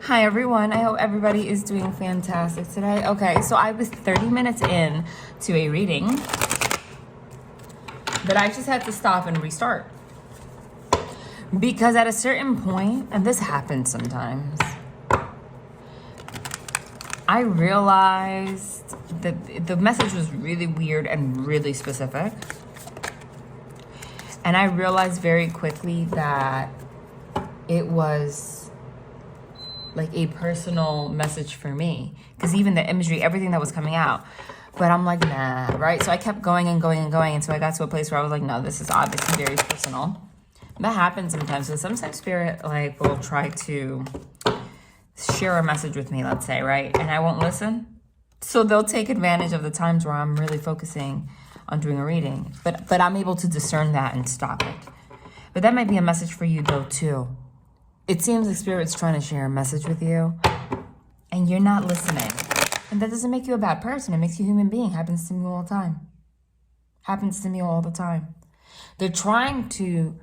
Hi everyone, I hope everybody is doing fantastic today. Okay, so I was 30 minutes in to a reading, but I just had to stop and restart. Because at a certain point, and this happens sometimes, I realized that the message was really weird and really specific. And I realized very quickly that it was like a personal message for me, because even the imagery, everything that was coming out, but I'm like, nah, right? So I kept going and going and going, and so I got to a place where I was like, no, this is obviously very personal. That happens sometimes. So sometimes spirit like will try to share a message with me, let's say, right? And I won't listen. So they'll take advantage of the times where I'm really focusing on doing a reading, but I'm able to discern that and stop it. But that might be a message for you though too. It seems like spirit's trying to share a message with you and you're not listening. And that doesn't make you a bad person. It makes you a human being. Happens to me all the time. Happens to me all the time. They're trying to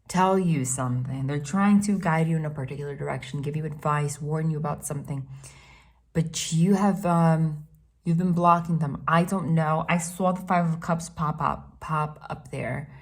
tell you something. They're trying to guide you in a particular direction, give you advice, warn you about something. But you have, you've been blocking them. I don't know. I saw the Five of Cups pop up there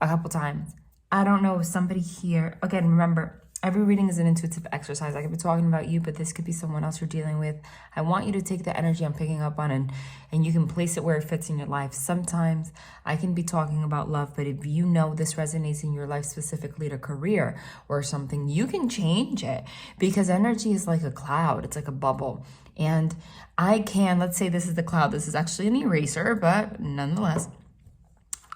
a couple times. I don't know if somebody here, again, remember, every reading is an intuitive exercise. I could be talking about you, but this could be someone else you're dealing with. I want you to take the energy I'm picking up on and you can place it where it fits in your life. Sometimes I can be talking about love, but if you know this resonates in your life, specifically to career or something, you can change it, because energy is like a cloud. It's like a bubble. And I can, let's say this is the cloud. This is actually an eraser, but nonetheless,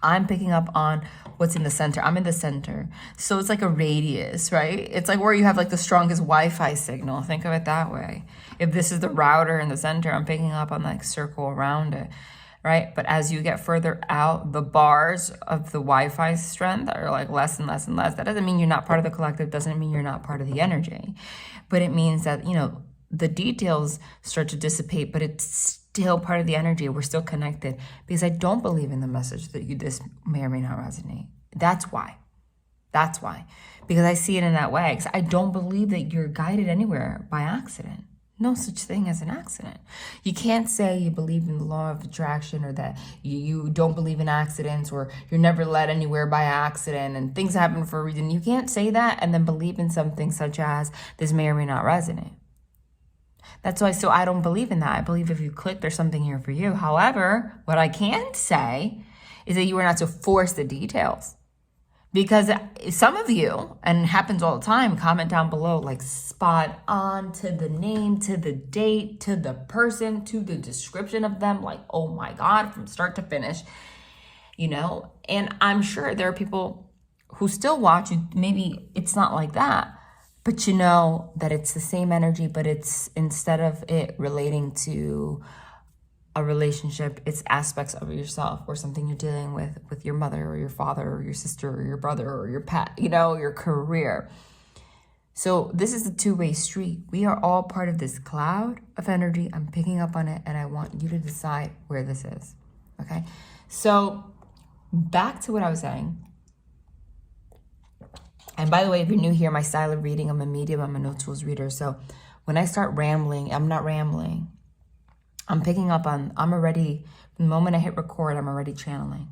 I'm picking up on what's in the center. I'm in the center. So it's like a radius, right? It's like where you have like the strongest Wi-Fi signal. Think of it that way. If this is the router in the center, I'm picking up on like circle around it, right? But as you get further out, the bars of the Wi-Fi strength are like less and less and less. That doesn't mean you're not part of the collective. Doesn't mean you're not part of the energy. But it means that, you know, the details start to dissipate, but it's still part of the energy. We're still connected, because I don't believe in the message that this may or may not resonate. That's why. Because I see it in that way. Because I don't believe that you're guided anywhere by accident. No such thing as an accident. You can't say you believe in the law of attraction, or that you don't believe in accidents, or you're never led anywhere by accident and things happen for a reason. You can't say that and then believe in something such as this may or may not resonate. That's why, so I don't believe in that. I believe if you click, there's something here for you. However, what I can say is that you are not to force the details. Because some of you, and it happens all the time, comment down below, like spot on to the name, to the date, to the person, to the description of them. Like, oh my God, from start to finish, you know? And I'm sure there are people who still watch you. Maybe it's not like that. But you know that it's the same energy, but it's, instead of it relating to a relationship, it's aspects of yourself or something you're dealing with your mother or your father or your sister or your brother or your pet, you know, your career. So this is a two-way street. We are all part of this cloud of energy. I'm picking up on it, and I want you to decide where this is, okay? So back to what I was saying. And by the way, if you're new here, my style of reading, I'm a medium, I'm a no tools reader. So when I start rambling, I'm not rambling. I'm picking up on, I'm already, the moment I hit record, I'm already channeling.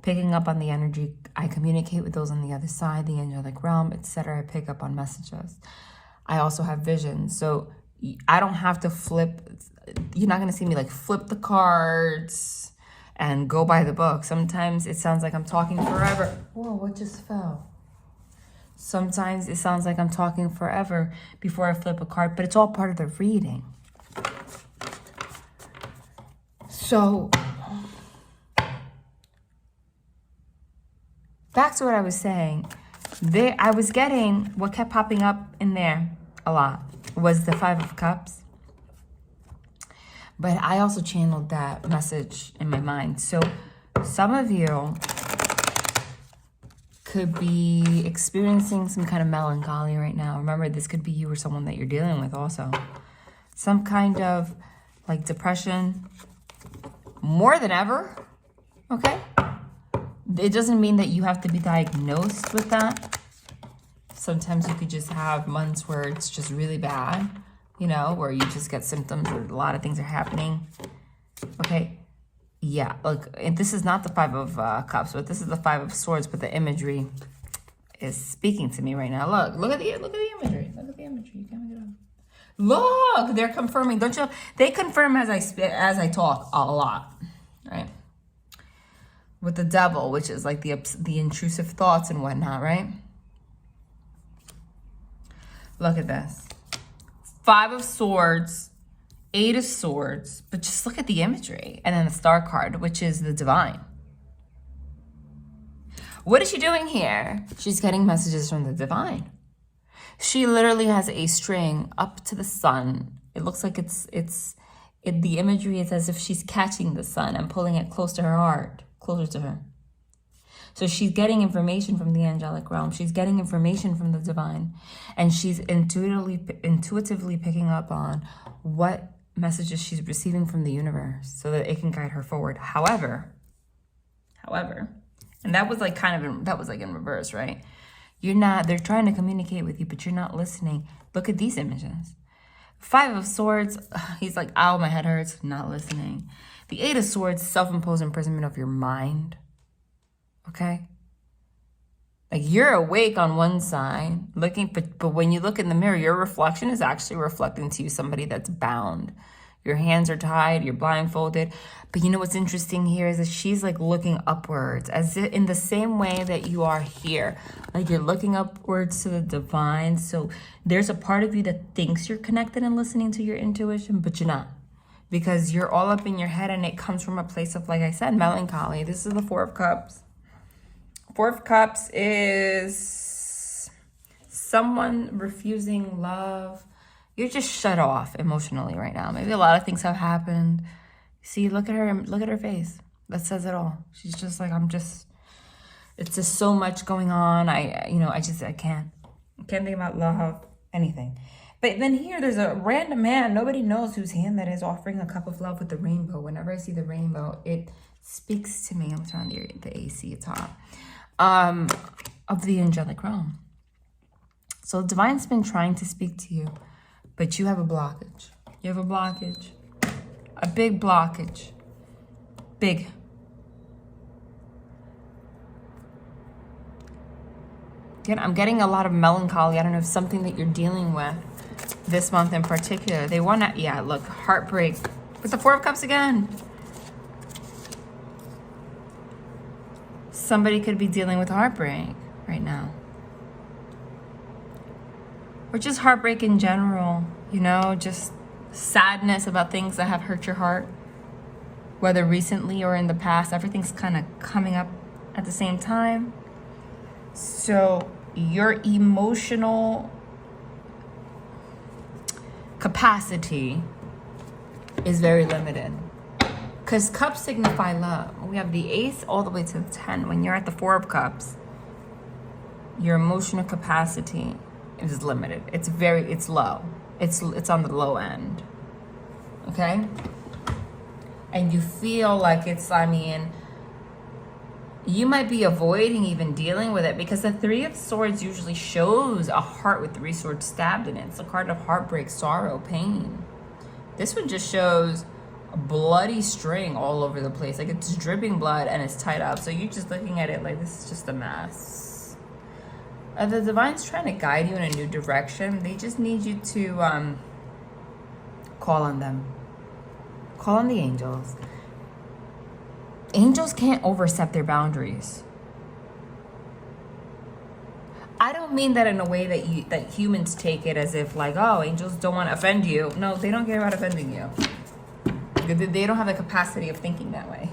Picking up on the energy, I communicate with those on the other side, the angelic realm, etc. I pick up on messages. I also have vision. So I don't have to flip, you're not gonna see me like flip the cards and go by the book. Sometimes it sounds like I'm talking forever. Whoa, what just fell? Sometimes it sounds like I'm talking forever before I flip a card, but it's all part of the reading. So, back to what I was saying. I was getting, what kept popping up in there a lot was the Five of Cups. But I also channeled that message in my mind. So, some of you could be experiencing some kind of melancholy right now. Remember, this could be you or someone that you're dealing with also. Some kind of like depression, more than ever, okay? It doesn't mean that you have to be diagnosed with that. Sometimes you could just have months where it's just really bad, you know, where you just get symptoms or a lot of things are happening. Okay. Yeah, look, and this is not the Five of Cups, but this is the Five of Swords, but the imagery is speaking to me right now. Look at the imagery. Look at the imagery. You can't make it up. Look, they're confirming. Don't you? They confirm as I talk a lot, right? With the Devil, which is like the intrusive thoughts and whatnot, right? Look at this. Five of Swords, Eight of Swords, but just look at the imagery. And then the Star card, which is the Divine. What is she doing here? She's getting messages from the Divine. She literally has a string up to the sun. It looks like the imagery is as if she's catching the sun and pulling it close to her heart, closer to her. So she's getting information from the angelic realm. She's getting information from the Divine. And she's intuitively picking up on what messages she's receiving from the universe so that it can guide her forward. However, and that was like in reverse, right? They're trying to communicate with you, but you're not listening. Look at these images. Five of Swords, he's like, ow, my head hurts, not listening. The Eight of Swords, self-imposed imprisonment of your mind. Okay? Like you're awake on one side, looking, but when you look in the mirror, your reflection is actually reflecting to you somebody that's bound. Your hands are tied, you're blindfolded. But you know what's interesting here is that she's like looking upwards, as if in the same way that you are here. Like you're looking upwards to the Divine. So there's a part of you that thinks you're connected and listening to your intuition, but you're not. Because you're all up in your head and it comes from a place of, like I said, melancholy. This is the Four of Cups. Four of Cups is someone refusing love. You're just shut off emotionally right now. Maybe a lot of things have happened. See, look at her face. That says it all. She's just like, it's just so much going on. I can't think about love, anything. But then here, there's a random man. Nobody knows whose hand that is, offering a cup of love with the rainbow. Whenever I see the rainbow, it speaks to me. I'm turning the AC top. Of the angelic realm. So Divine's been trying to speak to you, but you have a blockage. You have a blockage. A big blockage. Big. Again, I'm getting a lot of melancholy. I don't know if something that you're dealing with this month in particular. They want to, yeah, look, heartbreak. With the Four of Cups again. Somebody could be dealing with heartbreak right now. Or just heartbreak in general, you know, just sadness about things that have hurt your heart. Whether recently or in the past, everything's kind of coming up at the same time. So your emotional capacity is very limited. Because cups signify love. We have the Ace all the way to the 10. When you're at the Four of Cups, your emotional capacity is limited. It's low. It's on the low end. Okay? And you feel like you might be avoiding even dealing with it, because the Three of Swords usually shows a heart with 3 swords stabbed in it. It's a card of heartbreak, sorrow, pain. This one just shows a bloody string all over the place. Like it's dripping blood and it's tied up. So you're just looking at it like this is just a mess. The Divine's trying to guide you in a new direction. They just need you to call on them. Call on the angels. Angels can't overstep their boundaries. I don't mean that in a way that humans take it as if like, oh, angels don't want to offend you. No, they don't care about offending you. They don't have the capacity of thinking that way.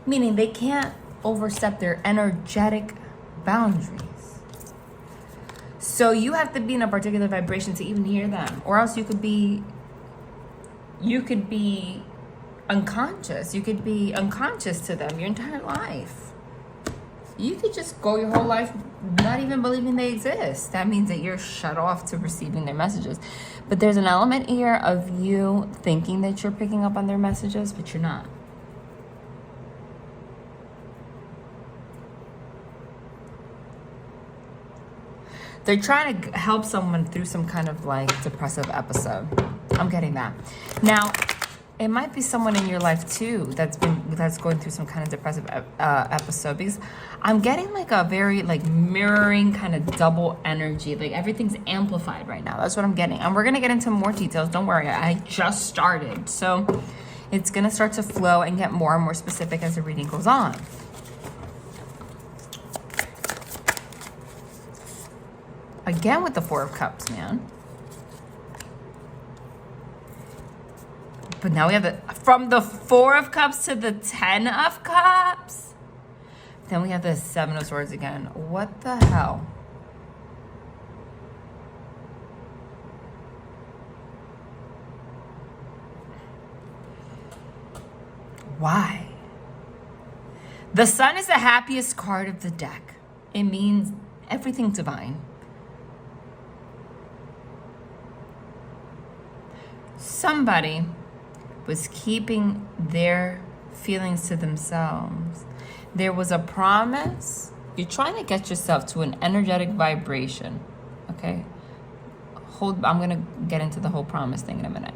Meaning they can't overstep their energetic boundaries. So you have to be in a particular vibration to even hear them. Or else you could be unconscious. You could be unconscious to them your entire life. You could just go your whole life not even believing they exist. That means that you're shut off to receiving their messages. But there's an element here of you thinking that you're picking up on their messages, but you're not. They're trying to help someone through some kind of like depressive episode. I'm getting that. Now, it might be someone in your life too that's going through some kind of depressive episode, because I'm getting like a very like mirroring kind of double energy. Like everything's amplified right now. That's what I'm getting. And we're going to get into more details. Don't worry. I just started. So it's going to start to flow and get more and more specific as the reading goes on. Again with the Four of Cups, man. But now we have from the Four of Cups to the 10 of Cups. Then we have the Seven of Swords again. What the hell? Why? The Sun is the happiest card of the deck. It means everything divine. Somebody was keeping their feelings to themselves. There was a promise. You're trying to get yourself to an energetic vibration. Okay? I'm going to get into the whole promise thing in a minute.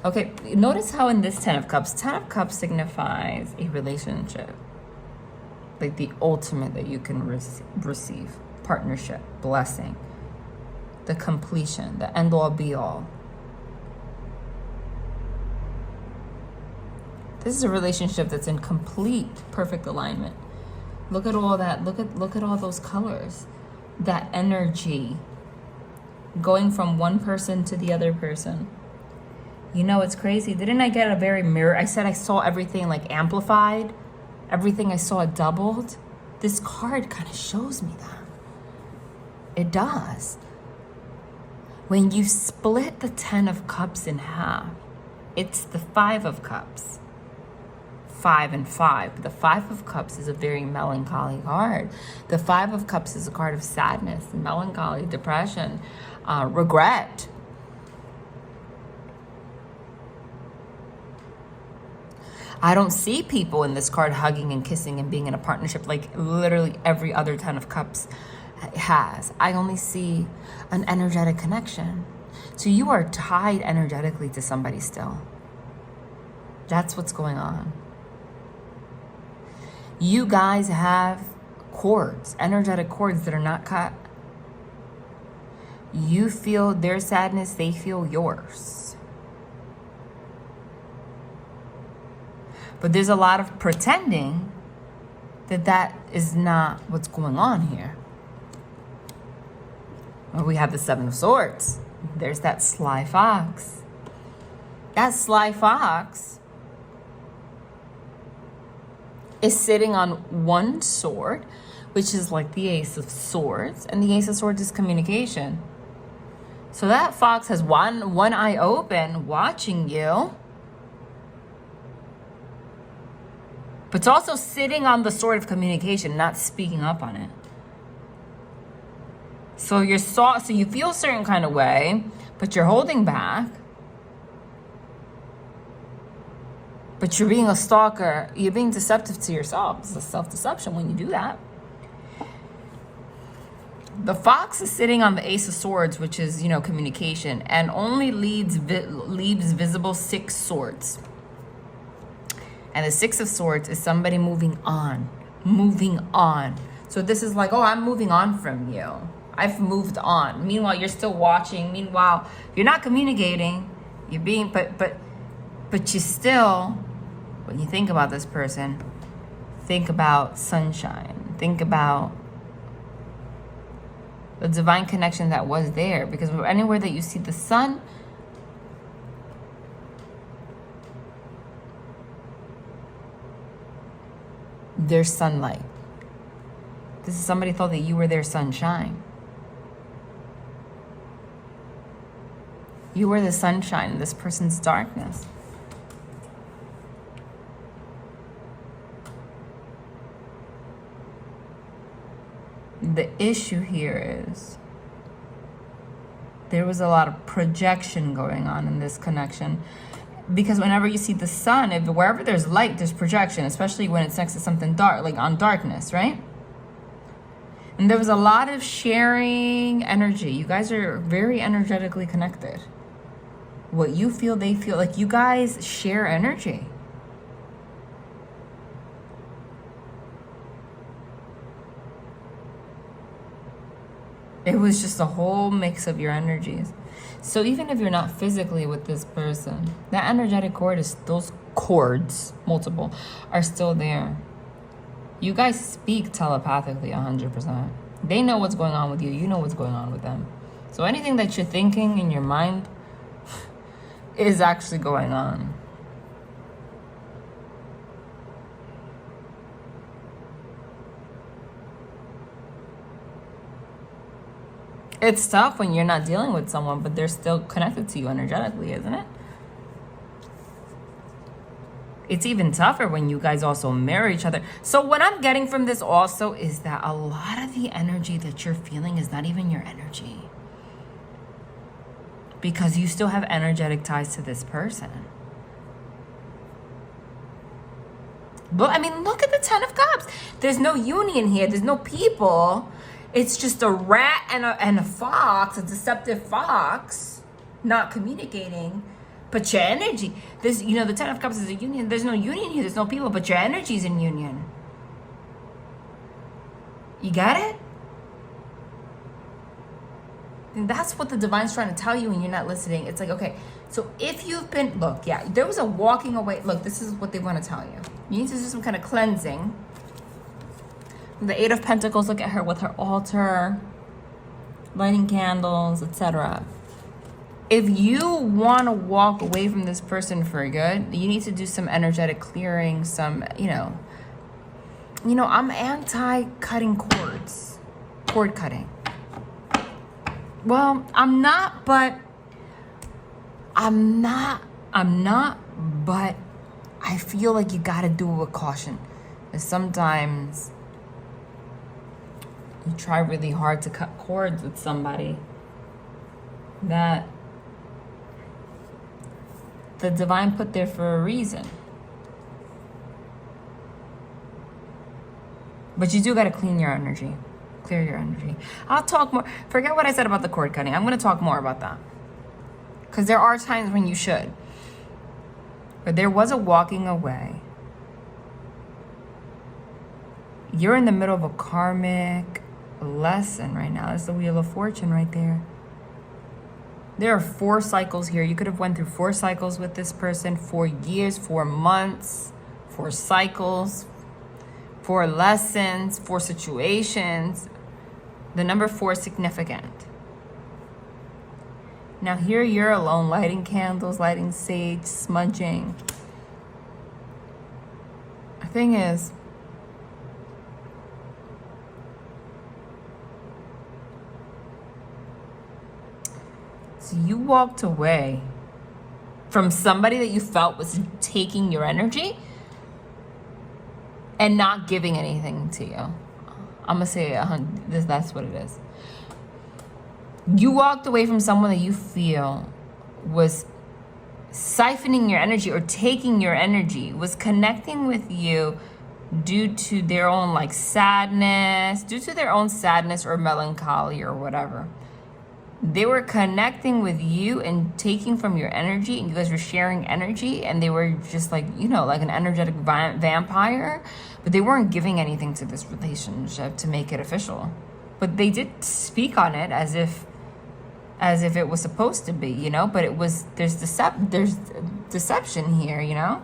Okay, notice how in this 10 of Cups signifies a relationship. Like the ultimate that you can receive. Partnership, blessing, the completion, the end all be all. This is a relationship that's in complete, perfect alignment. Look at all that. Look at all those colors. That energy going from one person to the other person. You know, it's crazy. Didn't I get a very mirror? I said I saw everything like amplified. Everything I saw doubled. This card kind of shows me that. It does. When you split the 10 of Cups in half, it's the 5 of Cups. 5 and 5. The 5 of Cups is a very melancholy card. The 5 of Cups is a card of sadness, melancholy, depression, regret. I don't see people in this card hugging and kissing and being in a partnership like literally every other 10 of Cups has. I only see an energetic connection. So you are tied energetically to somebody still. That's what's going on. You guys have cords, energetic cords that are not cut. You feel their sadness, they feel yours. But there's a lot of pretending that is not what's going on here. Well, we have the Seven of Swords. There's that sly fox. That sly fox is sitting on one sword, which is like the Ace of Swords, and the Ace of Swords is communication. So that fox has one eye open, watching you, but it's also sitting on the sword of communication, not speaking up on it. So you feel a certain kind of way, but you're holding back. But you're being a stalker. You're being deceptive to yourself. It's a self-deception when you do that. The fox is sitting on the Ace of Swords, which is, communication, and only leaves visible 6 swords. And the 6 of Swords is somebody moving on. So this is like, I'm moving on from you. I've moved on. Meanwhile, you're still watching. Meanwhile, you're not communicating. You're being, but you still, when you think about this person, think about sunshine. Think about the divine connection that was there. Because anywhere that you see the sun, there's sunlight. This is somebody thought that you were their sunshine. You were the sunshine in this person's darkness. The issue here is there was a lot of projection going on in this connection, because whenever you see the sun, wherever there's light, there's projection, especially when it's next to something dark, like on darkness, right? And there was a lot of sharing energy. You guys are very energetically connected. What you feel, they feel. Like you guys share energy. It was just a whole mix of your energies. So even if you're not physically with this person, that energetic cord is, those cords, multiple, are still there. You guys speak telepathically 100%. They know what's going on with you. You know what's going on with them. So anything that you're thinking in your mind is actually going on. It's tough when you're not dealing with someone, but they're still connected to you energetically, isn't it? It's even tougher when you guys also mirror each other. So what I'm getting from this also is that a lot of the energy that you're feeling is not even your energy. Because you still have energetic ties to this person. But I mean, look at the Ten of Cups. There's no union here. There's no people. It's just a rat and a fox, a deceptive fox, not communicating. But your energy, this, you know, the Ten of Cups is a union. There's no union here. There's no people, but your energy's in union. You got it? And that's what the divine's trying to tell you when you're not listening. It's like, okay, so if you've been, look, yeah, there was a walking away. Look, this is what they want to tell you. You need to do some kind of cleansing. The Eight of Pentacles, look at her with her altar, lighting candles, etc. If you want to walk away from this person for good, you need to do some energetic clearing, some, you know, I'm anti-cutting cords, cord cutting. Well, I'm not, but I feel like you got to do it with caution. And sometimes you try really hard to cut cords with somebody that the divine put there for a reason. But you do got to clean your energy. Clear your energy. I'll talk more. Forget what I said about the cord cutting. I'm going to talk more about that. Because there are times when you should. But there was a walking away. You're in the middle of a karmic lesson right now. That's the Wheel of Fortune right there. There are 4 cycles here. You could have went through 4 cycles with this person, 4 years, 4 months, 4 cycles, 4 lessons, 4 situations. The number 4 is significant. Now here you're alone, lighting candles, lighting sage, smudging. The thing is, so you walked away from somebody that you felt was taking your energy and not giving anything to you. I'm gonna say that's what it is. You walked away from someone that you feel was siphoning your energy or taking your energy, was connecting with you due to their own sadness or melancholy or whatever. They were connecting with you and taking from your energy, and you guys were sharing energy, and they were just like, like an energetic vampire, but they weren't giving anything to this relationship to make it official. But they did speak on it as if it was supposed to be, but it was, there's deception here, I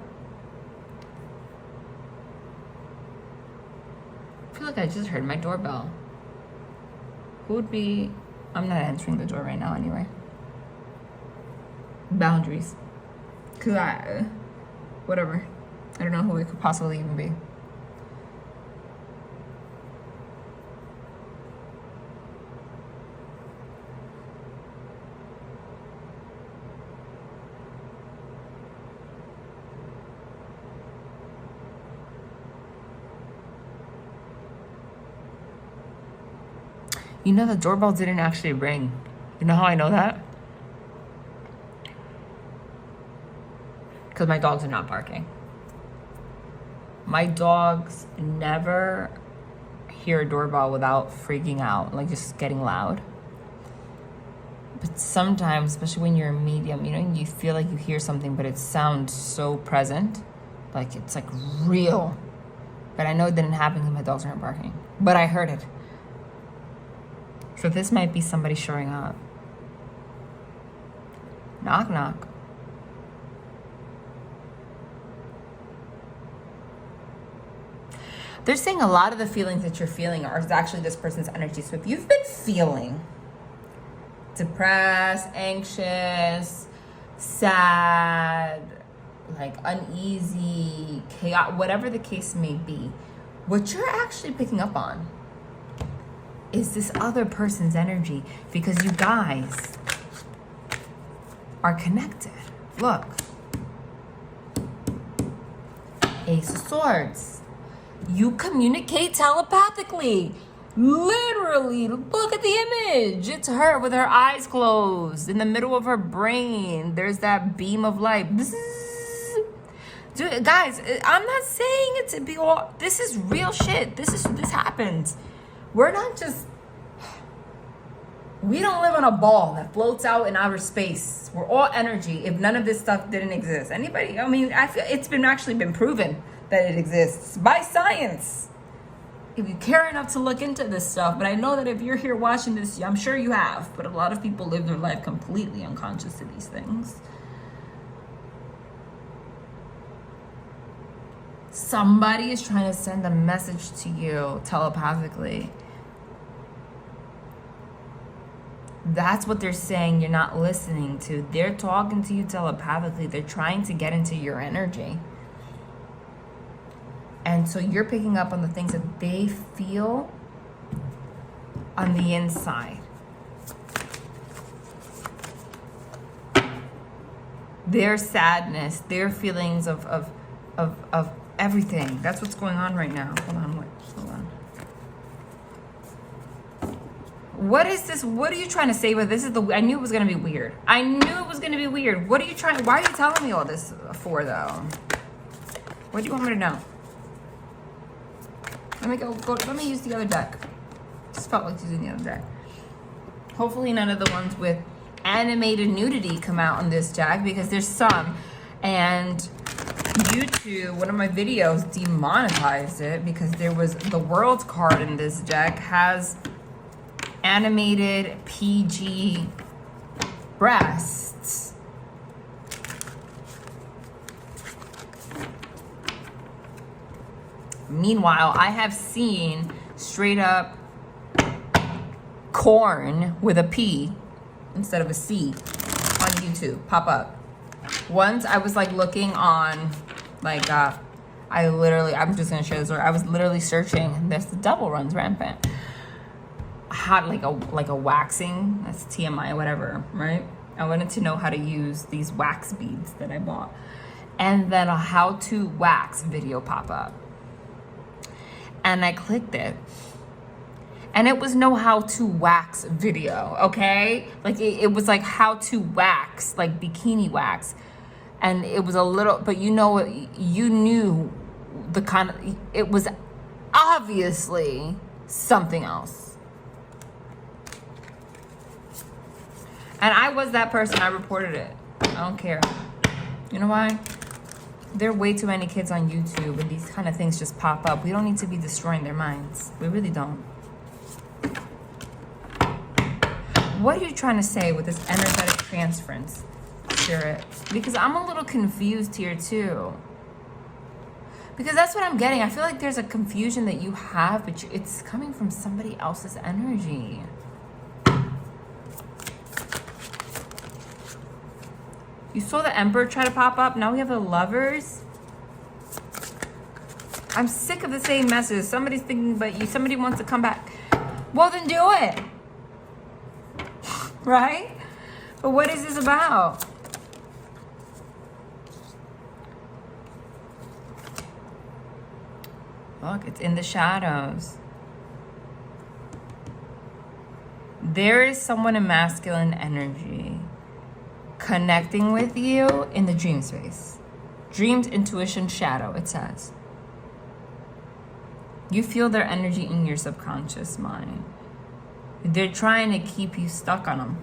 feel like I just heard my doorbell. Who would be... I'm not answering the door right now anyway. Boundaries. Because whatever. I don't know who it could possibly even be. The doorbell didn't actually ring. You know how I know that? Because my dogs are not barking. My dogs never hear a doorbell without freaking out, like just getting loud. But sometimes, especially when you're a medium, you know, you feel like you hear something, but it sounds so present, like it's like real. But I know it didn't happen because my dogs aren't barking, but I heard it. So this might be somebody showing up. Knock, knock. They're saying a lot of the feelings that you're feeling are actually this person's energy. So if you've been feeling depressed, anxious, sad, like uneasy, chaos, whatever the case may be, what you're actually picking up on is this other person's energy, because you guys are connected. Look. Ace of Swords. You communicate telepathically. Literally, look at the image. It's her with her eyes closed. In the middle of her brain, there's that beam of light. Dude, guys, I'm not saying it to be all... This is real shit. This happens. We're not just... We don't live on a ball that floats out in outer space. We're all energy. If none of this stuff didn't exist. Anybody... I mean, I feel it's actually been proven that it exists by science. If you care enough to look into this stuff. But I know that if you're here watching this, I'm sure you have. But a lot of people live their life completely unconscious to these things. Somebody is trying to send a message to you telepathically. That's what they're saying you're not listening to. They're talking to you telepathically. They're trying to get into your energy. And so you're picking up on the things that they feel on the inside. Their sadness, their feelings of everything. That's what's going on right now. Hold on. What is this? What are you trying to say with this? I knew it was going to be weird. I knew it was going to be weird. What are you trying? Why are you telling me all this for, though? What do you want me to know? Let me go. Let me use the other deck. Just felt like using the other deck. Hopefully none of the ones with animated nudity come out on this deck, because there's some. And YouTube, one of my videos, demonetized it because there was the World card in this deck has animated PG breasts. Meanwhile, I have seen straight up corn with a P instead of a C on YouTube pop up. Once I was like looking on like I'm just gonna share this story. I was literally searching, and the devil runs rampant. Had like a waxing, that's TMI or whatever, right? I wanted to know how to use these wax beads that I bought. And then a how to wax video pop up. And I clicked it. And it was no how to wax video, okay? Like it was like how to wax, like bikini wax. And it was a little, but you knew the kind of, it was obviously something else. And I was that person. I reported it. I don't care. You know why? There are way too many kids on YouTube, and these kind of things just pop up. We don't need to be destroying their minds. We really don't. What are you trying to say with this energetic transference, Spirit? Because I'm a little confused here, too. Because that's what I'm getting. I feel like there's a confusion that you have, but it's coming from somebody else's energy. You saw the Emperor try to pop up. Now we have the Lovers. I'm sick of the same message. Somebody's thinking about you. Somebody wants to come back. Well, then do it. Right? But what is this about? Look, it's in the shadows. There is someone in masculine energy connecting with you in the dream space. Dreams, intuition, shadow, it says. You feel their energy in your subconscious mind. They're trying to keep you stuck on them.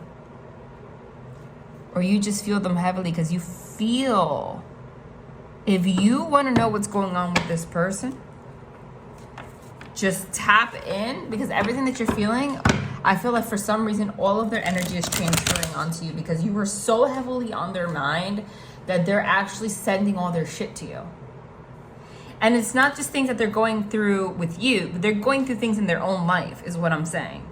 Or you just feel them heavily because you feel, if you want to know what's going on with this person, just tap in, because everything that you're feeling, I feel like for some reason all of their energy is transferring onto you because you were so heavily on their mind that they're actually sending all their shit to you. And it's not just things that they're going through with you, but they're going through things in their own life, is what I'm saying.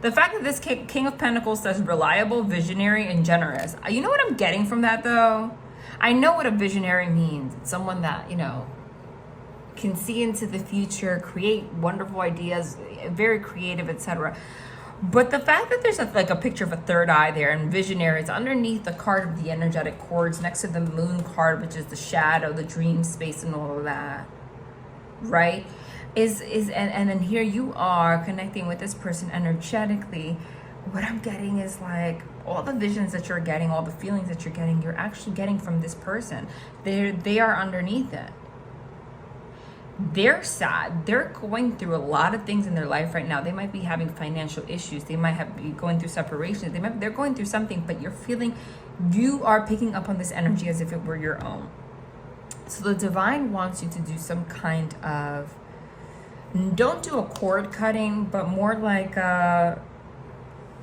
The fact that this King of Pentacles says reliable, visionary, and generous. You know what I'm getting from that, though? I know what a visionary means. It's someone that, you know, can see into the future, create wonderful ideas, very creative, etc. But the fact that there's like a picture of a third eye there, and visionary is underneath the card of the energetic cords, next to the moon card, which is the shadow, the dream space, and all of that, right? And then here you are connecting with this person energetically. What I'm getting is like all the visions that you're getting, all the feelings that you're getting, you're actually getting from this person. They are underneath it. They're sad. They're going through a lot of things in their life right now. They might be having financial issues. They might be going through separations. They're going through something, but you're feeling, you are picking up on this energy as if it were your own. So the divine wants you to do some kind of, don't do a cord cutting, but more like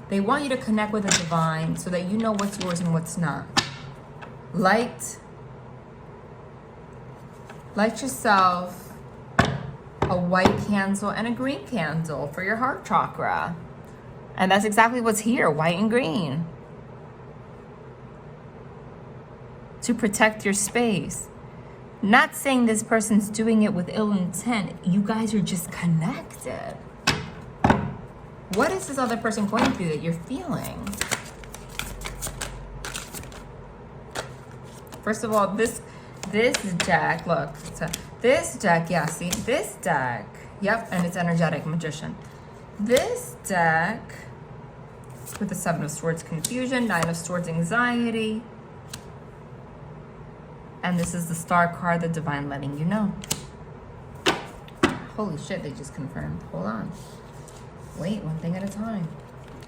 they want you to connect with the divine so that you know what's yours and what's not. Light yourself a white candle and a green candle for your heart chakra. And that's exactly what's here, white and green. To protect your space. Not saying this person's doing it with ill intent. You guys are just connected. What is this other person going through that you're feeling? First of all, this deck, look, this deck, yeah, see, this deck, yep, and it's energetic, magician. This deck, with the 7 of Swords, confusion, 9 of Swords, anxiety, and this is the Star card, the divine letting you know. Holy shit, they just confirmed. Hold on. Wait, one thing at a time.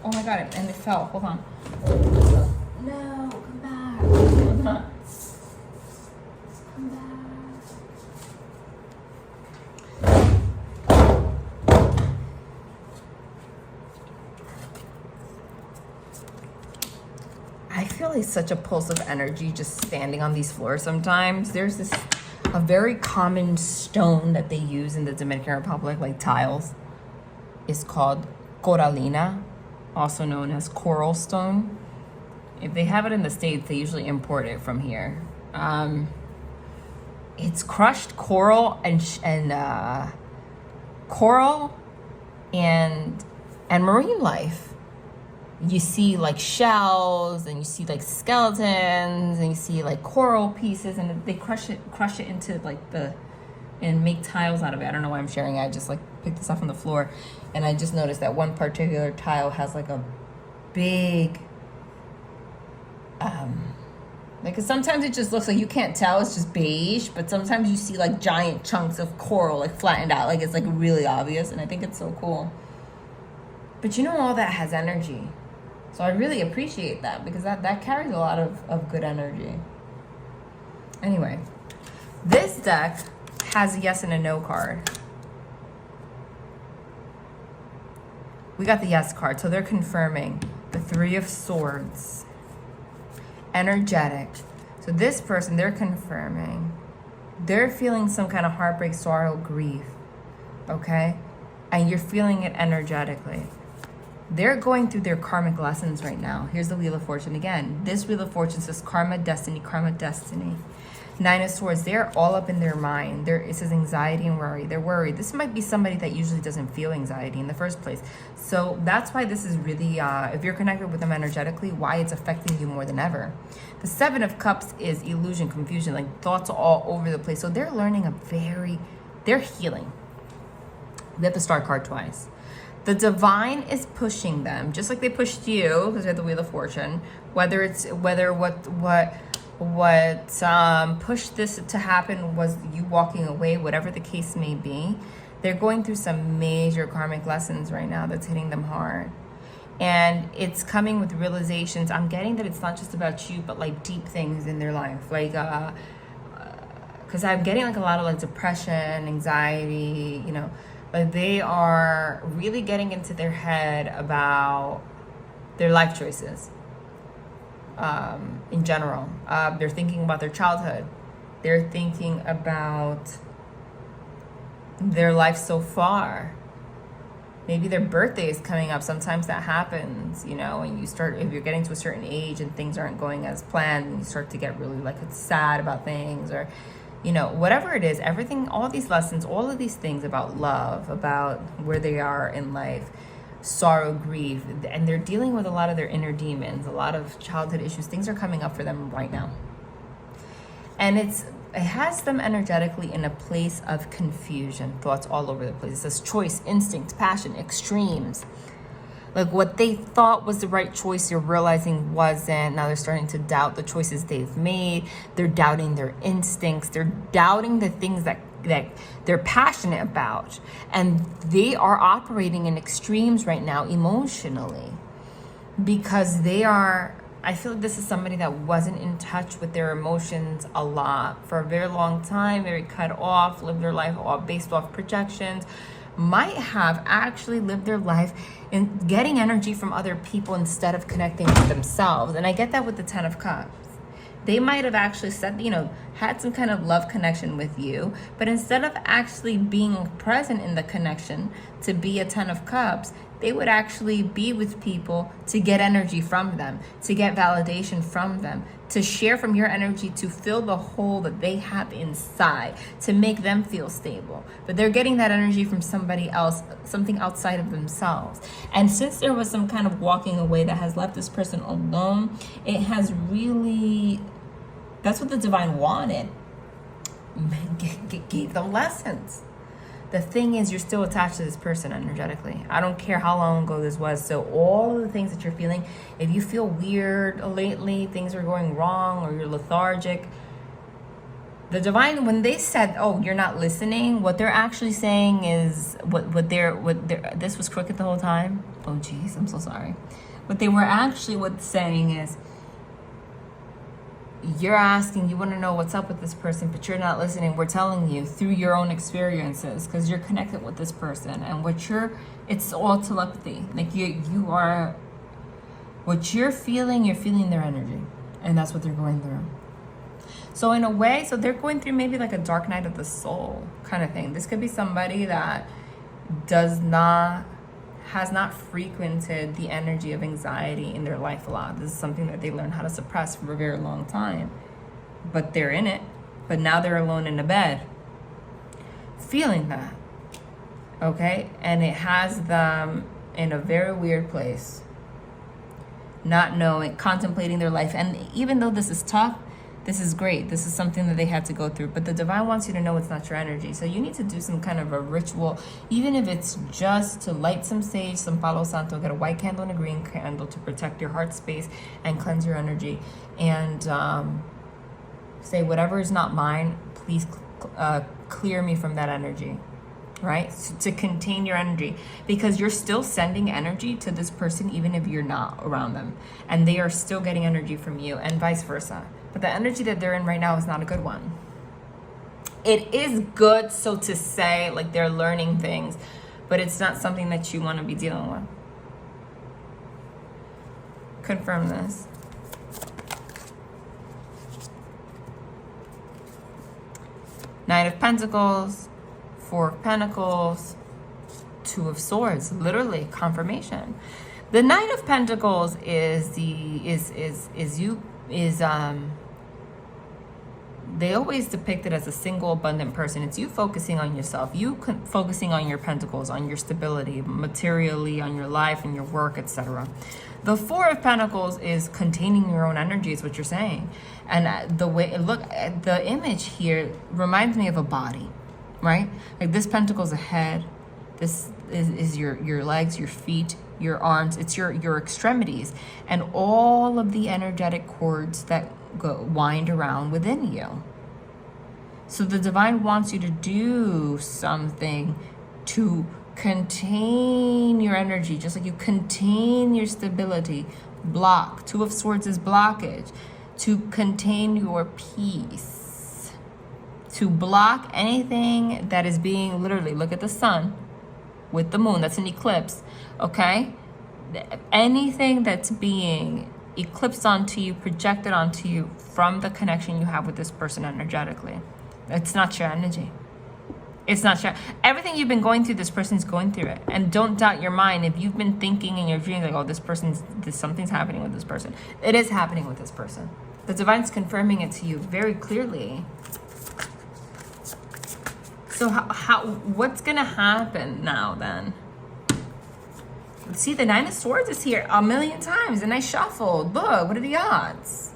Oh my god, and it fell. Hold on. No, come back. Hold on. Come back. I feel like such a pulse of energy just standing on these floors sometimes. There's a very common stone that they use in the Dominican Republic, like tiles. It's called coralina, also known as coral stone. If they have it in the States, they usually import it from here. It's crushed coral and marine life. You see like shells, and you see like skeletons, and you see like coral pieces, and they crush it into like and make tiles out of it. I don't know why I'm sharing it. I just like picked this up on the floor, and I just noticed that one particular tile has like a big, like sometimes it just looks like you can't tell, it's just beige, but sometimes you see like giant chunks of coral like flattened out, like it's like really obvious, and I think it's so cool. But you know, all that has energy. So I really appreciate that, because that carries a lot of good energy. Anyway, this deck has a yes and a no card. We got the yes card, so they're confirming the 3 of Swords. Energetic. So this person, they're confirming. They're feeling some kind of heartbreak, sorrow, grief. Okay? And you're feeling it energetically. They're going through their karmic lessons right now. Here's the Wheel of Fortune again. This Wheel of Fortune says karma, destiny, karma, destiny. 9 of Swords, they're all up in their mind. It says anxiety and worry. They're worried. This might be somebody that usually doesn't feel anxiety in the first place. So that's why this is really, if you're connected with them energetically, why it's affecting you more than ever. The 7 of Cups is illusion, confusion, like thoughts all over the place. So they're learning they're healing. We have the Star card twice. The divine is pushing them, just like they pushed you, because we have the Wheel of Fortune. Whether what pushed this to happen was you walking away, whatever the case may be. They're going through some major karmic lessons right now that's hitting them hard. And it's coming with realizations. I'm getting that it's not just about you, but like deep things in their life. Like, because I'm getting like a lot of like depression, anxiety, you know, like they are really getting into their head about their life choices in general. They're thinking about their childhood. They're thinking about their life so far. Maybe their birthday is coming up. Sometimes that happens, you know, and you start, if you're getting to a certain age and things aren't going as planned, and you start to get really like sad about things, or, you know, whatever it is, everything, all these lessons, all of these things about love, about where they are in life, sorrow, grief, and they're dealing with a lot of their inner demons, a lot of childhood issues. Things are coming up for them right now. And it has them energetically in a place of confusion, thoughts all over the place. It says choice, instinct, passion, extremes. Like what they thought was the right choice, you're realizing wasn't. Now they're starting to doubt the choices they've made. They're doubting their instincts. They're doubting the things that they're passionate about. And they are operating in extremes right now emotionally, because they are, I feel like this is somebody that wasn't in touch with their emotions a lot for a very long time, very cut off, lived their life all based off projections, might have actually lived their life in getting energy from other people instead of connecting with themselves. And I get that with the 10 of Cups. They might have actually said, you know, had some kind of love connection with you, but instead of actually being present in the connection to be a 10 of Cups, they would actually be with people to get energy from them, to get validation from them, to share from your energy, to fill the hole that they have inside, to make them feel stable. But they're getting that energy from somebody else, something outside of themselves. And since there was some kind of walking away that has left this person alone, it has really, that's what the divine wanted. Gave them lessons. The thing is, you're still attached to this person energetically. I don't care how long ago this was. So all of the things that you're feeling, if you feel weird lately, things are going wrong, or you're lethargic, the divine, when they said, oh, you're not listening, what they're actually saying is, what they're this was crooked the whole time. Oh geez, I'm so sorry. What they were actually saying is, you're asking, you want to know what's up with this person, but you're not listening. We're telling you through your own experiences, because you're connected with this person, and it's all telepathy. Like you are, what you're feeling their energy, and that's what they're going through. So in a way, so they're going through maybe like a dark night of the soul kind of thing. This could be somebody that has not frequented the energy of anxiety in their life a lot. This is something that they learned how to suppress for a very long time. But they're in it. But now they're alone in a bed, feeling that. Okay? And it has them in a very weird place. Not knowing, contemplating their life. And even though this is tough, this is great. This is something that they had to go through. But the divine wants you to know it's not your energy. So you need to do some kind of a ritual, even if it's just to light some sage, some Palo Santo, get a white candle and a green candle to protect your heart space and cleanse your energy. And say, whatever is not mine, please clear me from that energy. Right? So to contain your energy, because you're still sending energy to this person even if you're not around them, and they are still getting energy from you, and vice versa. But the energy that they're in right now is not a good one. It is good, so to say, like they're learning things, but it's not something that you want to be dealing with. Confirm this. Knight of Pentacles, Four of Pentacles, Two of Swords, literally confirmation. The Knight of Pentacles they always depict it as a single abundant person. It's you focusing on yourself, focusing on your pentacles, on your stability, materially, on your life and your work, etc. The Four of Pentacles is containing your own energy, is what you're saying. And the way, look, the image here reminds me of a body, right? Like this pentacle's a head. This is your legs, your feet, your arms. It's your extremities, and all of the energetic cords that wind around within you. So the divine wants you to do something to contain your energy, just like you contain your stability. Block. Two of Swords is blockage. To contain your peace. To block anything that is being, literally, look at the sun with the moon. That's an eclipse, okay? Anything that's being eclipsed onto you, projected onto you from the connection you have with this person energetically. It's not your energy. It's not your, everything you've been going through, this person's going through it. And don't doubt your mind. If you've been thinking in your dreams like, oh, something's happening with this person. It is happening with this person. The divine's confirming it to you very clearly. So what's gonna happen now then? See, the Nine of Swords is here a million times, and I shuffled. Look, what are the odds?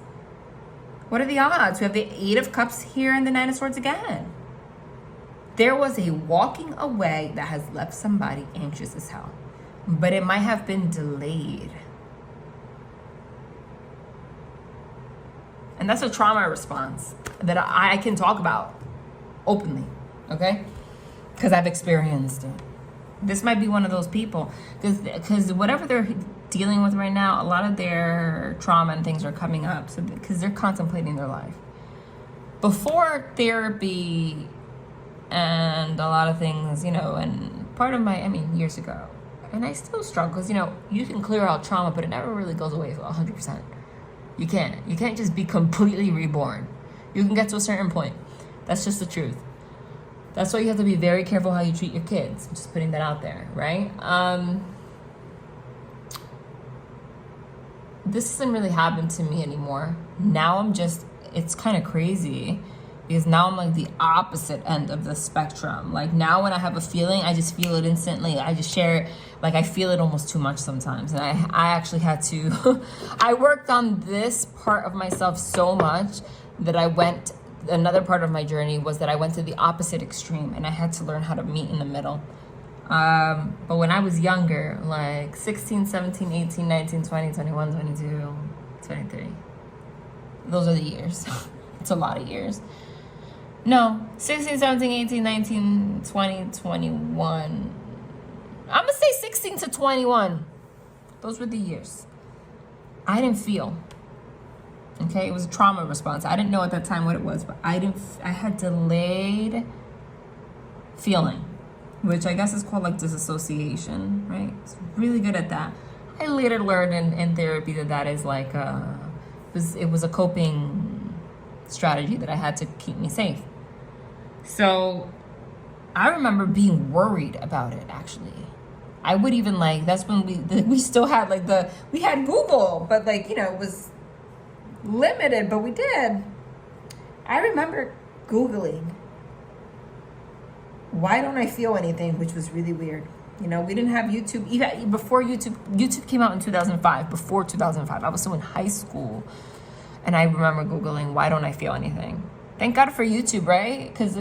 What are the odds? We have the Eight of Cups here and the Nine of Swords again. There was a walking away that has left somebody anxious as hell, but it might have been delayed. And that's a trauma response that I can talk about openly, okay? Because I've experienced it. This might be one of those people, because whatever they're dealing with right now, a lot of their trauma and things are coming up, so because they're contemplating their life. Before therapy and a lot of things, you know, and part of my, years ago, and I still struggle, because, you know, you can clear out trauma, but it never really goes away 100%. You can't just be completely reborn. You can get to a certain point. That's just the truth. That's why you have to be very careful how you treat your kids. I'm just putting that out there, right? This doesn't really happen to me anymore. Now it's kind of crazy, because now I'm like the opposite end of the spectrum. Like now when I have a feeling, I just feel it instantly. I just share it. Like I feel it almost too much sometimes. And I actually had to, I worked on this part of myself so much that another part of my journey was that I went to the opposite extreme, and I had to learn how to meet in the middle. But when I was younger, like 16, 17, 18, 19, 20, 21, 22, 23, those are the years. It's a lot of years. No, 16, 17, 18, 19, 20, 21. I'm gonna say 16 to 21. Those were the years. I didn't feel. Okay, it was a trauma response. I didn't know at that time what it was, but I had delayed feeling, which I guess is called like disassociation, right? It's really good at that. I later learned in therapy that is like it was a coping strategy that I had to keep me safe. So I remember being worried about it, actually. I would even like, that's when we still had like we had Google, but like, you know, it was limited, but we did. I remember Googling, why don't I feel anything, which was really weird. You know, we didn't have YouTube. Even before YouTube came out in 2005, before 2005, I was still in high school. And I remember Googling, why don't I feel anything? Thank God for YouTube, right? Because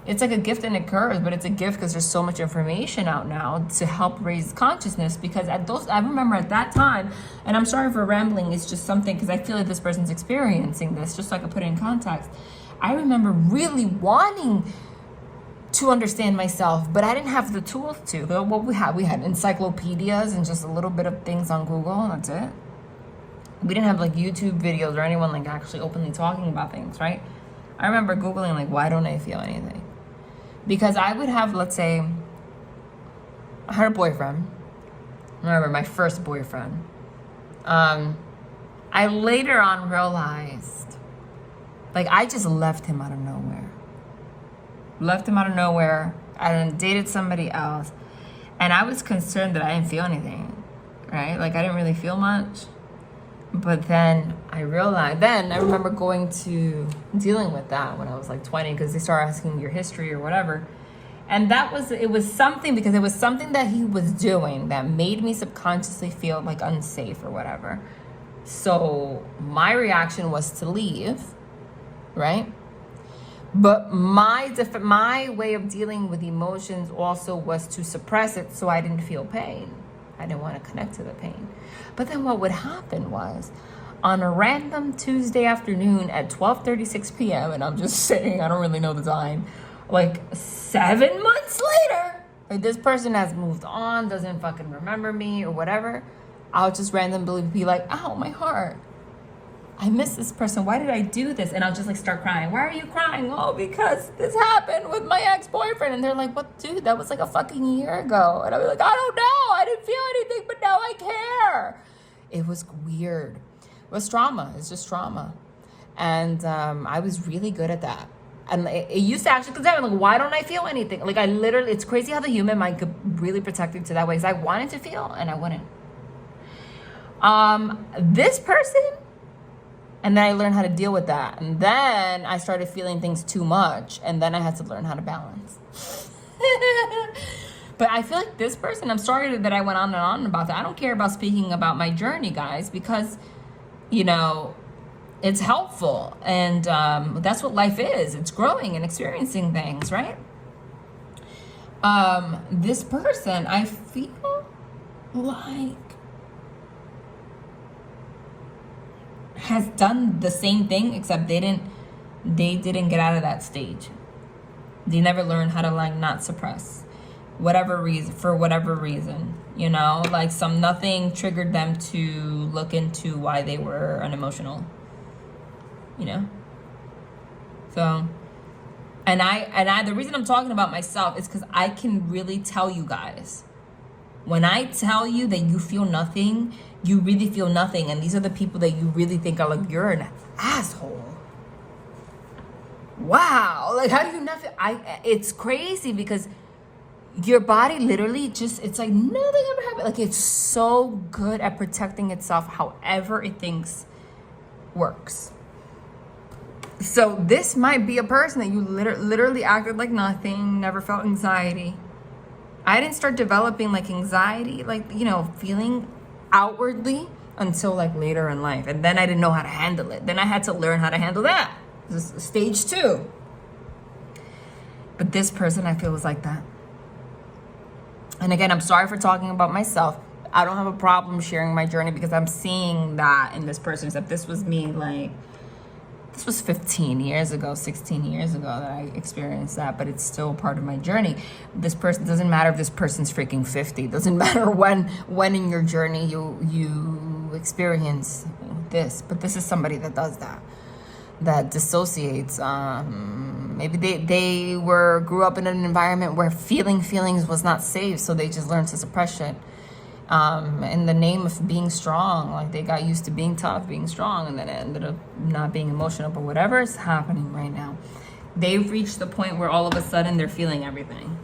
it's like a gift and a curse, but it's a gift because there's so much information out now to help raise consciousness. Because I remember at that time, and I'm sorry for rambling, it's just something, because I feel like this person's experiencing this, just so I can put it in context. I remember really wanting to understand myself, but I didn't have the tools to. What we had encyclopedias and just a little bit of things on Google, and that's it. We didn't have like YouTube videos or anyone like actually openly talking about things, right? I remember Googling like, why don't I feel anything? Because I would have, let's say, I had a boyfriend. I remember my first boyfriend. I later on realized, like, I just left him out of nowhere. I then dated somebody else. And I was concerned that I didn't feel anything, right? Like, I didn't really feel much. But then I realized, I remember dealing with that when I was like 20, because they start asking your history or whatever. And it was something that he was doing that made me subconsciously feel like unsafe or whatever. So my reaction was to leave, right? But my way of dealing with emotions also was to suppress it so I didn't feel pain. I didn't want to connect to the pain. But then what would happen was, on a random Tuesday afternoon at 12:36 p.m., and I'm just saying, I don't really know the time, like 7 months later, Like, this person has moved on, doesn't fucking remember me or whatever. I'll just randomly be like, ow, my heart. I miss this person. Why did I do this? And I'll just like start crying. Why are you crying? Oh, because this happened with my ex-boyfriend. And they're like, what, dude? That was like a fucking year ago. And I'll be like, I don't know. I didn't feel anything, but now I care. It was weird. It was trauma. It's just trauma. And I was really good at that. And it used to actually concern me, like, why don't I feel anything? Like, I literally, it's crazy how the human mind could really protect you to that way. Because I wanted to feel and I wouldn't. This person, and then I learned how to deal with that. And then I started feeling things too much. And then I had to learn how to balance. But I feel like this person, I'm sorry that I went on and on about that. I don't care about speaking about my journey, guys, because, you know, it's helpful. And that's what life is. It's growing and experiencing things, right? This person, I feel like has done the same thing, except they didn't get out of that stage. They never learned how to like not suppress for whatever reason, you know, like nothing triggered them to look into why they were unemotional, you know. So and I the reason I'm talking about myself is because I can really tell you guys, when I tell you that you feel nothing, you really feel nothing. And these are the people that you really think are like, you're an asshole. Wow. Like, how do you not feel? It's crazy because your body literally just, it's like nothing ever happened. Like, it's so good at protecting itself however it thinks works. So this might be a person that you literally acted like nothing, never felt anxiety. I didn't start developing like anxiety, like, you know, feeling outwardly until like later in life. And then I didn't know how to handle it. Then I had to learn how to handle that. This is stage 2. But this person I feel was like that. And again, I'm sorry for talking about myself. I don't have a problem sharing my journey because I'm seeing that in this person. Except this was me, like, this was 15 years ago, 16 years ago that I experienced that, but it's still part of my journey. This person, doesn't matter if this person's freaking 50. Doesn't matter when in your journey you experience this. But this is somebody that does that dissociates. Maybe they grew up in an environment where feeling feelings was not safe, so they just learned to suppress it. In the name of being strong, like they got used to being tough, being strong, and then it ended up not being emotional. But whatever is happening right now, they've reached the point where all of a sudden they're feeling everything.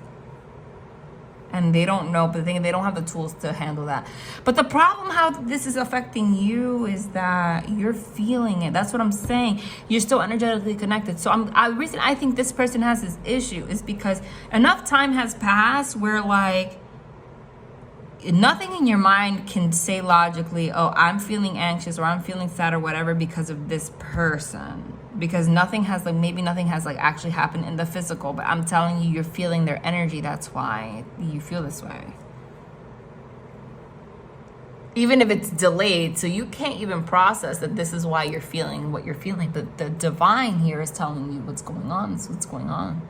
And they don't know, but they don't have the tools to handle that. But the problem how this is affecting you is that you're feeling it. That's what I'm saying. You're still energetically connected. So the reason I think this person has this issue is because enough time has passed where like nothing in your mind can say logically, oh, I'm feeling anxious or I'm feeling sad or whatever because of this person. Because nothing has actually happened in the physical, but I'm telling you, you're feeling their energy. That's why you feel this way. Even if it's delayed, so you can't even process that this is why you're feeling what you're feeling. But the divine here is telling you what's going on. This is what's going on.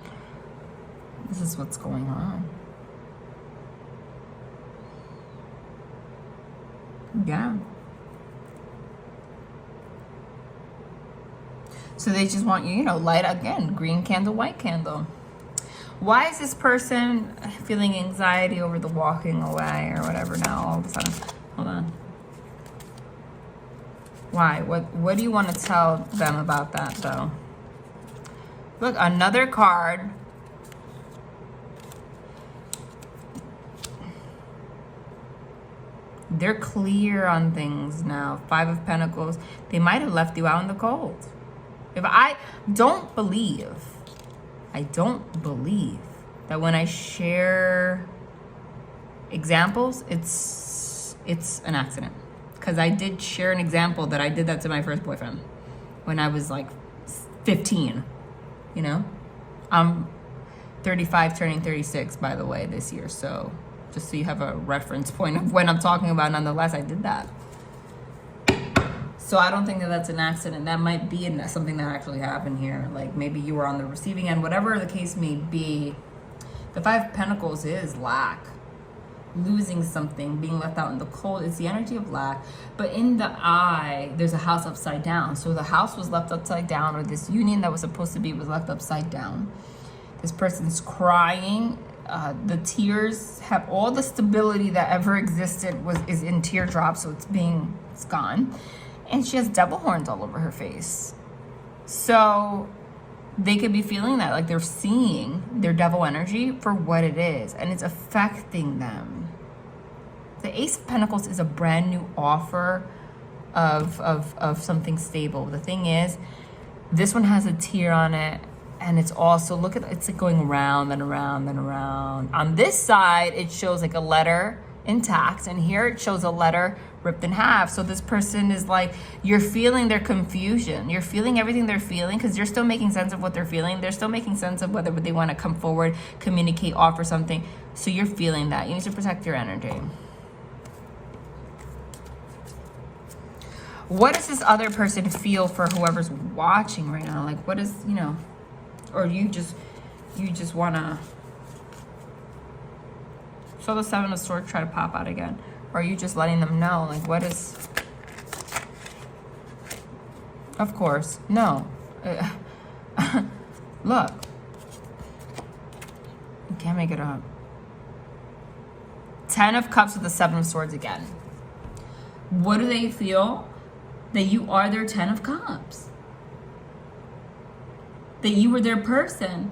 This is what's going on. Yeah. So they just want you, light again, green candle, white candle. Why is this person feeling anxiety over the walking away or whatever now all of a sudden? Hold on. Why? What do you want to tell them about that though? Look, another card. They're clear on things now. 5 of Pentacles. They might have left you out in the cold. I don't believe that when I share examples, it's an accident. Because I did share an example that I did that to my first boyfriend when I was like 15, I'm 35 turning 36, by the way, this year. So just so you have a reference point of when I'm talking about, nonetheless, I did that. So I don't think that that's an accident. That might be something that actually happened here. Like maybe you were on the receiving end, whatever the case may be. The Five of Pentacles is lack. Losing something, being left out in the cold. It's the energy of lack. But in the eye, there's a house upside down. So the house was left upside down, or this union that was supposed to be was left upside down. This person's crying. The tears have all the stability that ever existed is in teardrops, so it's gone. And she has devil horns all over her face. So they could be feeling that, like they're seeing their devil energy for what it is, and it's affecting them. The Ace of Pentacles is a brand new offer of something stable. The thing is, this one has a tear on it, and it's also, it's like going around and around and around. On this side, it shows like a letter intact, and here it shows a letter ripped in half. So this person is like, you're feeling their confusion. You're feeling everything they're feeling, because you're still making sense of what they're feeling. They're still making sense of whether they want to come forward, communicate, offer something. So you're feeling that. You need to protect your energy. What does this other person feel for whoever's watching right now? Like, what is, or you just want to... So the Seven of Swords try to pop out again. Or are you just letting them know, like, what is... Of course. No. Look. You can't make it up. Ten of Cups with the Seven of Swords again. What do they feel? That you are their Ten of Cups. That you were their person.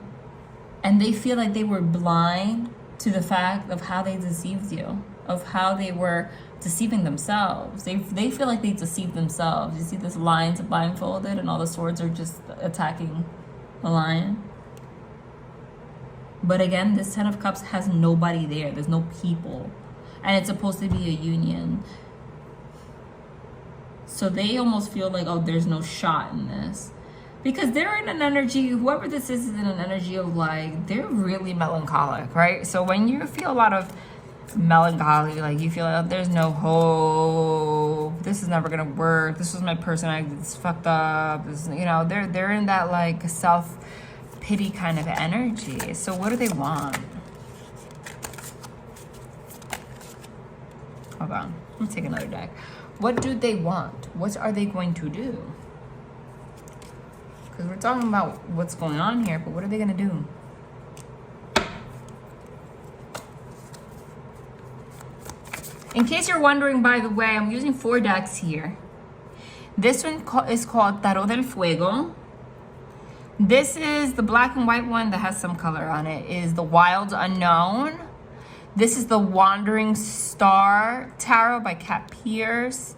And they feel like they were blind to the fact of how they deceived you, of how they were deceiving themselves. They feel like they deceived themselves. You see this lion's blindfolded and all the swords are just attacking the lion. But again, this Ten of Cups has nobody there. There's no people. And it's supposed to be a union. So they almost feel like, oh, there's no shot in this. Because they're in an energy, whoever this is in an energy of like, they're really melancholic, right? So when you feel a lot of melancholy, like you feel like, oh, there's no hope, this is never gonna work, this was my person, it's fucked up, this, they're in that like self-pity kind of energy. So what do they want? Hold on, let me take another deck. What do they want? What are they going to do? Because we're talking about what's going on here, but what are they going to do? In case you're wondering, by the way, I'm using 4 decks here. This one is called Tarot del Fuego. This is the black and white one that has some color on it, is the Wild Unknown. This is the Wandering Star Tarot by Kat Pierce.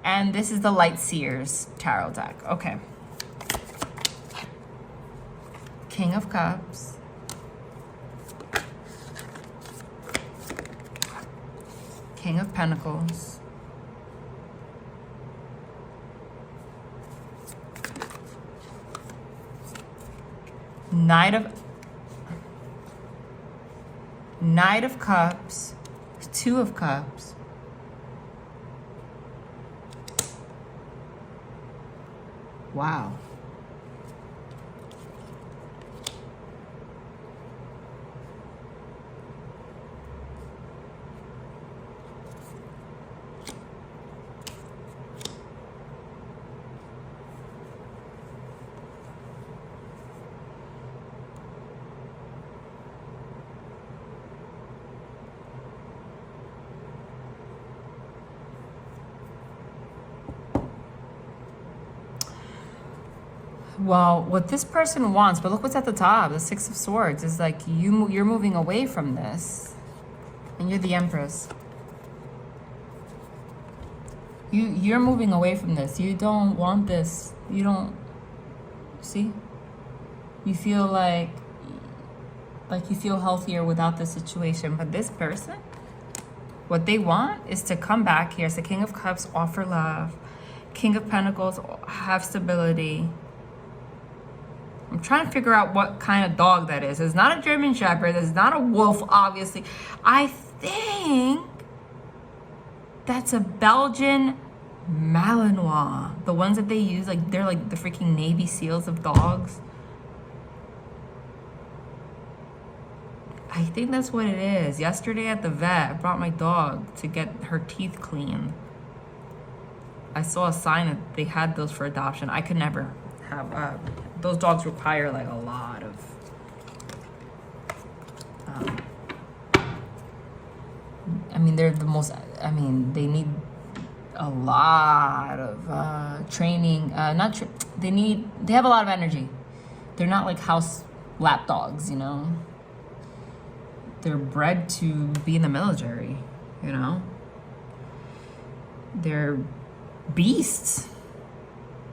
And this is the Light Seers Tarot deck. Okay. King of Cups. King of Pentacles. Knight of Cups. Two of Cups. Wow. Well, what this person wants, but look what's at the top, the Six of Swords, is like you're moving away from this. And you're the Empress. You're moving away from this. You don't want this. You don't, see? You feel like you feel healthier without this situation. But this person, what they want is to come back here. It's the King of Cups, offer love. King of Pentacles, have stability. I'm trying to figure out what kind of dog that is. It's not a German Shepherd. It's not a wolf, obviously. I think that's a Belgian Malinois. The ones that they use, like they're like the freaking Navy SEALs of dogs. I think that's what it is. Yesterday at the vet, I brought my dog to get her teeth cleaned. I saw a sign that they had those for adoption. I could never have, those dogs require like a lot of, I mean, they're the most, I mean, they need a lot of training, they have a lot of energy. They're not like house lap dogs, you know? They're bred to be in the military, you know? They're beasts.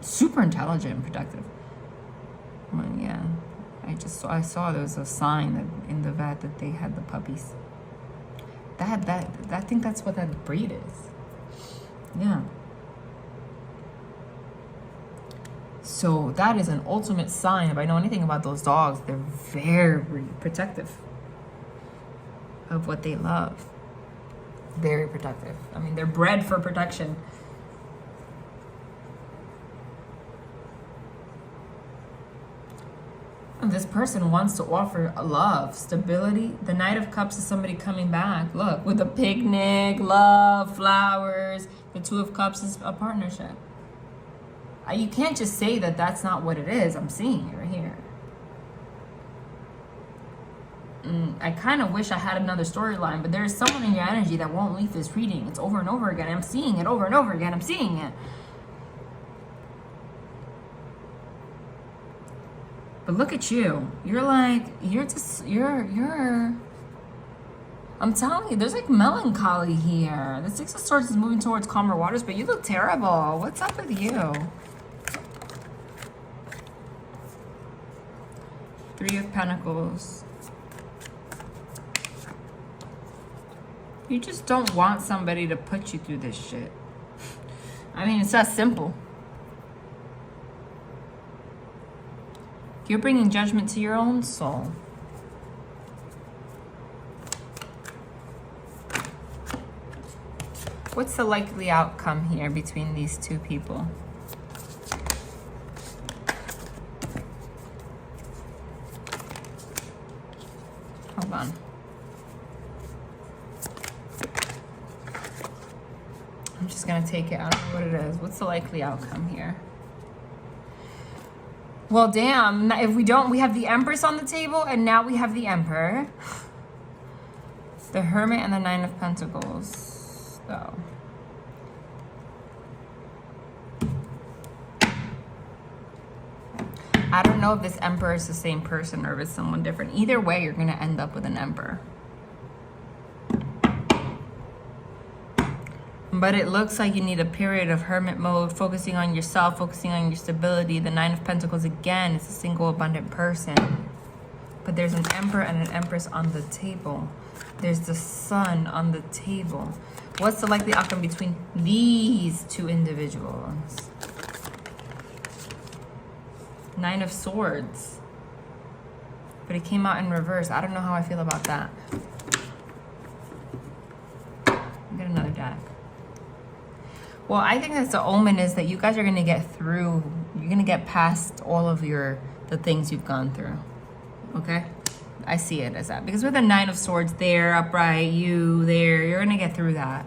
Super intelligent and productive. Well, yeah. I saw there was a sign that in the vet that they had the puppies. I think that's what that breed is. Yeah. So that is an ultimate sign. If I know anything about those dogs, they're very protective of what they love. Very protective. I mean, they're bred for protection. And this person wants to offer love, stability. The Knight of Cups is somebody coming back. Look, with a picnic, love, flowers. The Two of Cups is a partnership. You can't just say that that's not what it is. I'm seeing it right here. I kind of wish I had another storyline, but there's someone in your energy that won't leave this reading. It's over and over again. I'm seeing it over and over again. I'm seeing it. But look at you. You're like, I'm telling you, there's like melancholy here. The Six of Swords is moving towards calmer waters, but you look terrible. What's up with you? Three of Pentacles. You just don't want somebody to put you through this shit. I mean, it's that simple. You're bringing judgment to your own soul. What's the likely outcome here between these two people? Hold on. I'm just gonna take it. I don't know what it is. What's the likely outcome here? Well, damn, if we have the Empress on the table, and now we have the Emperor. The Hermit and the Nine of Pentacles, though. I don't know if this Emperor is the same person or if it's someone different. Either way, you're going to end up with an Emperor. But it looks like you need a period of hermit mode, focusing on yourself, focusing on your stability. The Nine of Pentacles, again, is a single abundant person. But there's an Emperor and an Empress on the table. There's the Sun on the table. What's the likely outcome between these two individuals? Nine of Swords. But it came out in reverse. I don't know how I feel about that. Get another deck. Well, I think that's the omen is that you guys are going to get through. You're going to get past all of the things you've gone through. Okay? I see it as that. Because with the Nine of Swords there, upright, you there, you're going to get through that.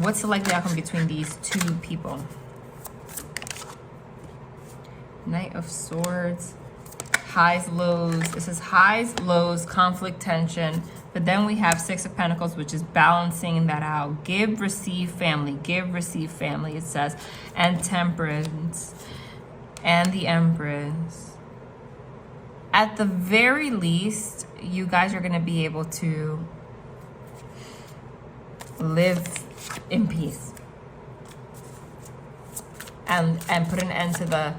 What's the likely outcome between these two people? Knight of Swords. Highs, lows. This is highs, lows, conflict, tension. But then we have Six of Pentacles, which is balancing that out. Give, receive, family. Give, receive, family, it says. And Temperance. And the Empress. At the very least, you guys are going to be able to live in peace. And put an end to the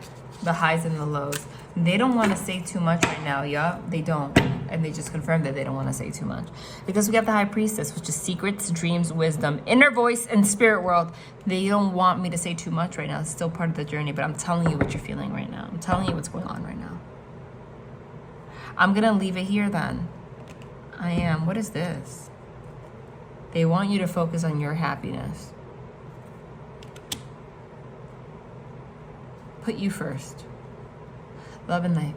highs and the lows. They don't want to say too much right now, yeah? They don't. And they just confirmed that they don't want to say too much. Because we have the High Priestess, which is secrets, dreams, wisdom, inner voice, and spirit world. They don't want me to say too much right now. It's still part of the journey, but I'm telling you what you're feeling right now. I'm telling you what's going on right now. I'm going to leave it here then. I am. What is this? They want you to focus on your happiness. Put you first. Love and light.